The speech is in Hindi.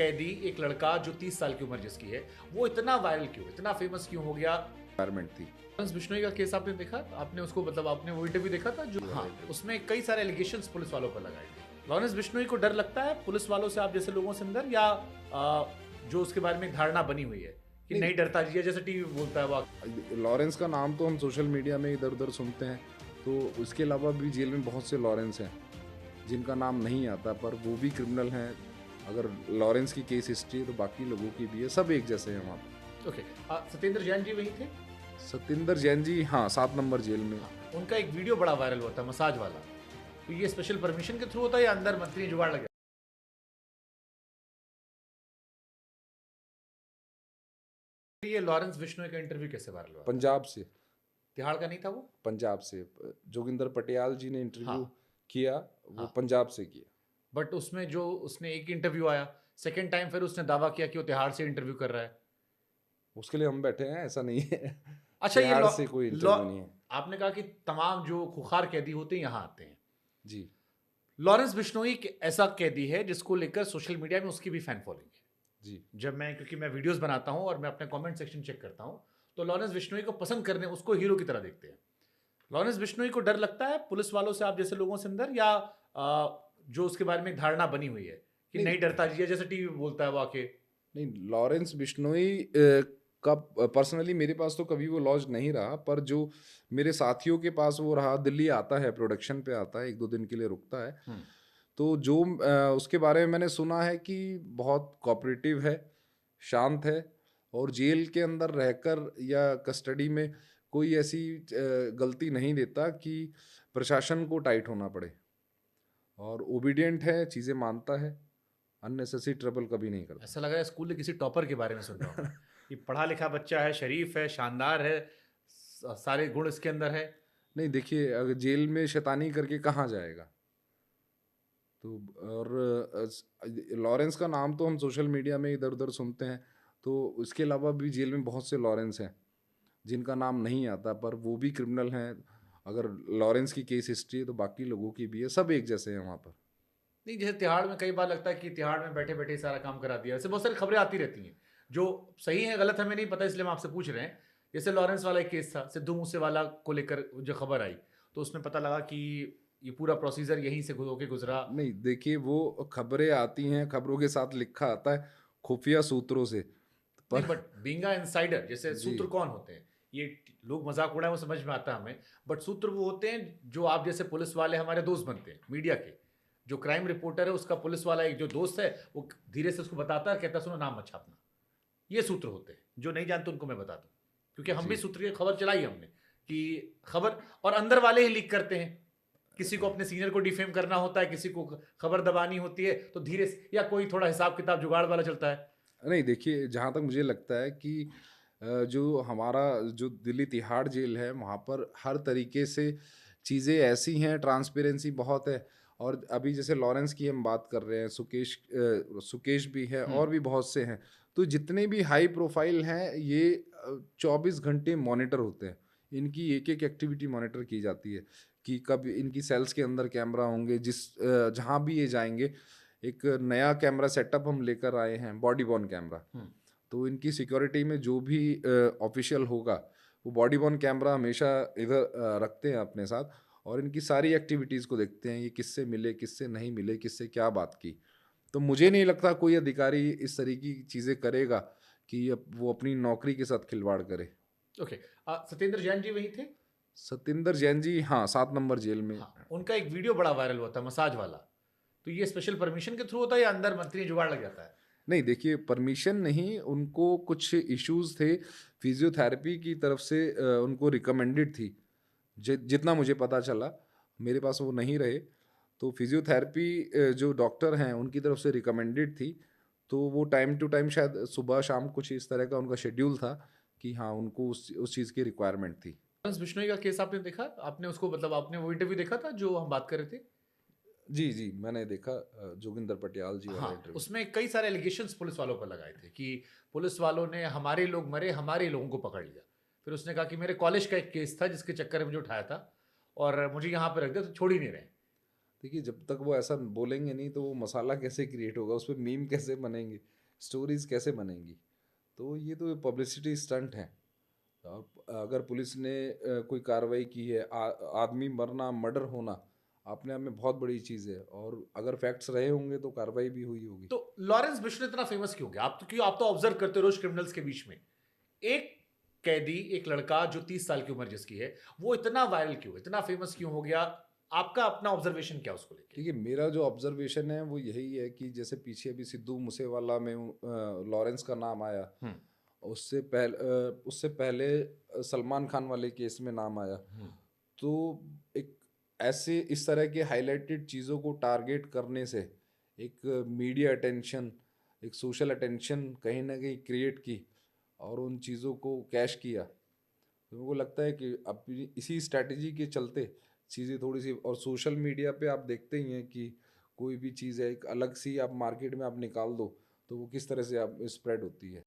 कैदी, एक लड़का जो 30 साल की उम्र जिसकी है, वो इतना वायरल क्यों, इतना फेमस क्यों हो गया? रिक्वायरमेंट थी। लॉरेंस बिश्नोई का केस आपने देखा? आपने उसको मतलब आपने वो इंटरव्यू देखा था जो हाँ, उसमें कई सारे एलिगेशंस पुलिस वालों पर लगाए थे। लॉरेंस बिश्नोई को डर लगता है पुलिस वालों से, आप जैसे लोगों से अंदर, या जो उसके बारे में एक धारणा बनी हुई है कि नहीं डरता जी, जैसे टीवी बोलता है वो। लॉरेंस का नाम तो हम सोशल मीडिया में इधर उधर सुनते हैं, तो उसके अलावा भी जेल में बहुत से लॉरेंस हैं जिनका नाम नहीं आता, पर वो भी क्रिमिनल हैं। अगर लॉरेंस की केस हिस्ट्री है तो बाकी लोगों की भी है, सब एक जैसे हैं वहाँ पर। ओके, सत्येंद्र जैन जी वही थे? सत्येंद्र जैन जी, हाँ, 7 नंबर जेल में। उनका एक वीडियो बड़ा वायरल हुआ था मसाज वाला, तो ये स्पेशल परमिशन के थ्रू होता है या अंदर मंत्री ने जुगाड़ लगा? ये लॉरेंस बिश्नोई का इंटरव्यू कैसे वायरल हुआ? पंजाब से। तिहाड़ का नहीं था वो? पंजाब से जोगिंदर पटियाल जी ने इंटरव्यू हाँ। किया, वो हाँ। पंजाब से किया। बट उसमें जो उसने एक इंटरव्यू आया, सेकंड टाइम फिर उसने दावा किया कि वो तिहाड़ से इंटरव्यू कर रहा है। उसके लिए हम बैठे हैं, ऐसा नहीं है। अच्छा, ये तिहाड़ से कोई इंटरव्यू नहीं है। आपने कहा कि तमाम जो खुखार कैदी होते हैं यहाँ आते हैं। जी। लॉरेंस बिश्नोई एक ऐसा कैदी है जिसको लेकर सोशल मीडिया में उसकी भी फैन फॉलोइंग है। जी। क्योंकि मैं वीडियोस बनाता हूं और मैं अपने कमेंट सेक्शन चेक करता हूं, तो लॉरेंस बिश्नोई को पसंद करने, उसको हीरो की तरह देखते हैं। लॉरेंस बिश्नोई को डर लगता है पुलिस वालों से, आप जैसे लोगों से अंदर, या जो उसके बारे में एक धारणा बनी हुई है कि नहीं डरता जी, जैसे टीवी बोलता है वो आके? नहीं, लॉरेंस बिश्नोई का पर्सनली मेरे पास तो कभी वो लॉज नहीं रहा, पर जो मेरे साथियों के पास वो रहा, दिल्ली आता है, प्रोडक्शन पे आता है, 1-2 दिन के लिए रुकता है। तो जो उसके बारे में मैंने सुना है कि बहुत कोऑपरेटिव है, शांत है, और जेल के अंदर रहकर या कस्टडी में कोई ऐसी गलती नहीं देता कि प्रशासन को टाइट होना पड़े, और ओबीडिएंट है, चीज़ें मानता है, अननेसेसरी ट्रबल कभी नहीं करता। ऐसा लग रहा है स्कूल के किसी टॉपर के बारे में सुन रहा हूं मैं कि पढ़ा लिखा बच्चा है, शरीफ है, शानदार है, सारे गुण इसके अंदर है। नहीं, देखिए, अगर जेल में शैतानी करके कहाँ जाएगा? तो और लॉरेंस का नाम तो हम सोशल मीडिया में इधर उधर सुनते हैं, तो उसके अलावा भी जेल में बहुत से लॉरेंस हैं जिनका नाम नहीं आता, पर वो भी क्रिमिनल हैं। अगर लॉरेंस की केस हिस्ट्री है तो बाकी लोगों की भी है, सब एक जैसे हैं वहाँ पर। नहीं, जैसे तिहाड़ में कई बार लगता है कि तिहाड़ में बैठे बैठे सारा काम करा दिया, ऐसे बहुत सारी खबरें आती रहती हैं जो सही है गलत हमें नहीं पता, इसलिए हम आपसे पूछ रहे हैं। जैसे लॉरेंस वाला एक केस था, सिद्धू मूसेवाला को लेकर जो खबर आई, तो उसमें पता लगा कि ये पूरा प्रोसीजर यहीं से होके गुजरा। नहीं, देखिए, वो खबरें आती हैं, खबरों के साथ लिखा आता है खुफिया सूत्रों से, नहीं, पर बट बीइंग अ इनसाइडर, जैसे जी। सूत्र कौन होते हैं? ये लोग मजाक उड़ाए वो समझ में आता है हमें, बट सूत्र वो होते हैं जो आप जैसे पुलिस वाले हमारे दोस्त बनते हैं मीडिया के। जो क्राइम रिपोर्टर है उसका पुलिस वाला एक जो दोस्त है, वो धीरे से उसको बताता है, कहता है सुनो नाम मत छापना। ये सूत्र होते हैं, जो नहीं जानते उनको मैं बता दूं, क्योंकि हम भी जी। सूत्र की खबर चलाई हमने कि खबर, और अंदर वाले ही लीक करते हैं। किसी को अपने सीनियर को डिफेम करना होता है, किसी को खबर दबानी होती है, तो धीरे से, या कोई थोड़ा हिसाब किताब जुगाड़ वाला चलता है। नहीं, देखिए, जहाँ तक मुझे लगता है कि जो हमारा जो दिल्ली तिहाड़ जेल है, वहाँ पर हर तरीके से चीज़ें ऐसी हैं, ट्रांसपेरेंसी बहुत है। और अभी जैसे लॉरेंस की हम बात कर रहे हैं, सुकेश भी है, और भी बहुत से हैं। तो जितने भी हाई प्रोफाइल हैं, ये 24 घंटे मॉनिटर होते हैं। इनकी एक-एक एक्टिविटी मॉनिटर की जाती है कि कब इनकी सेल्स के अंदर कैमरा होंगे, जहाँ भी ये जाएँगे। एक नया कैमरा सेटअप हम लेकर आए हैं, बॉडी वॉर्न कैमरा। तो इनकी सिक्योरिटी में जो भी ऑफिशियल होगा, वो बॉडी वॉर्न कैमरा हमेशा इधर रखते हैं अपने साथ, और इनकी सारी एक्टिविटीज़ को देखते हैं, ये किससे मिले, किससे नहीं मिले, किससे क्या बात की। तो मुझे नहीं लगता कोई अधिकारी इस तरह की चीज़ें करेगा कि वो अपनी नौकरी के साथ खिलवाड़ करे। ओके, सत्येंद्र जैन जी वही थे? सत्येंद्र जैन जी, हाँ, 7 नंबर जेल में। हाँ, उनका एक वीडियो बड़ा वायरल हुआ था मसाज वाला, तो ये स्पेशल परमिशन के थ्रू होता है या अंदर मंत्री जुगाड़ लग जाता है? नहीं, देखिए, परमिशन नहीं, उनको कुछ इश्यूज़ थे, फिजियोथेरेपी की तरफ से उनको रिकमेंडेड थी। जितना मुझे पता चला, मेरे पास वो नहीं रहे, तो फिजियोथेरेपी जो डॉक्टर हैं उनकी तरफ से रिकमेंडेड थी। तो वो टाइम टू टाइम शायद सुबह शाम कुछ इस तरह का उनका शेड्यूल था कि हाँ, उनको उस चीज़ की रिक्वायरमेंट थी। लॉरेंस बिश्नोई का केस आपने देखा? आपने उसको मतलब आपने वो इंटरव्यू देखा था जो हम बात कर रहे थे? जी, जी, मैंने देखा जोगिंदर पटियाल जी वाला हाँ, इंटरव्यू। उसमें कई सारे एलिगेशंस पुलिस वालों पर लगाए थे कि पुलिस वालों ने हमारे लोग मरे, हमारे लोगों को पकड़ लिया। फिर उसने कहा कि मेरे कॉलेज का एक केस था जिसके चक्कर में मुझे उठाया था और मुझे यहाँ पे रख दिया, तो छोड़ ही नहीं रहे। देखिए जब तक वो ऐसा बोलेंगे नहीं तो वो मसाला कैसे क्रिएट होगा, उस पे मीम कैसे बनेंगे, स्टोरीज कैसे बनेंगी। तो ये तो पब्लिसिटी स्टंट है। और अगर पुलिस ने कोई कार्रवाई की है, आदमी मरना, मर्डर होना अपने आप में बहुत बड़ी चीज़ है, और अगर फैक्ट्स रहे होंगे तो कार्रवाई भी हुई होगी। तो लॉरेंस बिश्नोई इतना फेमस क्यों हो गया? आप तो ऑब्जर्व करते हो रोज क्रिमिनल्स के बीच में। एक कैदी, एक लड़का जो 30 साल की उम्र जिसकी है, वो इतना वायरल क्यों, इतना फेमस क्यों हो गया? आपका अपना ऑब्जर्वेशन क्या उसको लेके? देखिए मेरा जो ऑब्जर्वेशन है वो यही है कि जैसे पीछे अभी सिद्धू मूसेवाला में लॉरेंस का नाम आया, हम्म। उससे पहले सलमान खान वाले केस में नाम आया। हम्म। तो एक ऐसे इस तरह के हाईलाइटेड चीज़ों को टारगेट करने से एक मीडिया अटेंशन, एक सोशल अटेंशन कहीं ना कहीं क्रिएट की, और उन चीज़ों को कैश किया। तो मेरे को लगता है कि अपनी इसी स्ट्रैटेजी के चलते चीज़ें थोड़ी सी, और सोशल मीडिया पे आप देखते ही हैं कि कोई भी चीज़ है एक अलग सी आप मार्केट में आप निकाल दो तो वो किस तरह से आप स्प्रेड होती है।